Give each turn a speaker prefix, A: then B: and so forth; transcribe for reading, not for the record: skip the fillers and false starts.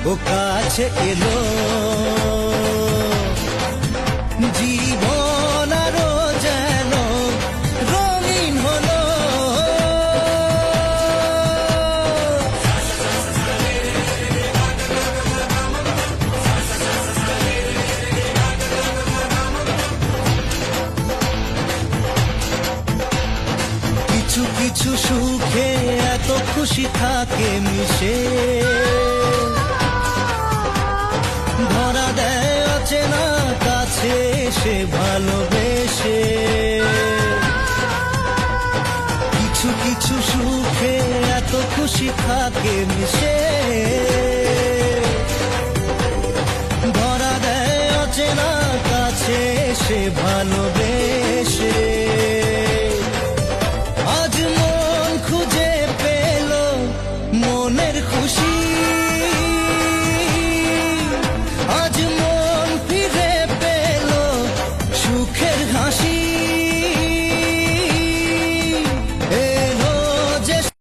A: ও কাছে এলো জীবন আরো যেন রঙিন হলো। কিছু কিছু সুখে এত খুশি থাকে মিশে, ধরা দেয় অচেনা কাছে সে ভালোবেসে। কিছু কিছু সুখে এত খুশি থাকে মিশে, ধরা দেয় অচেনা কাছে সে ভালোবেসে।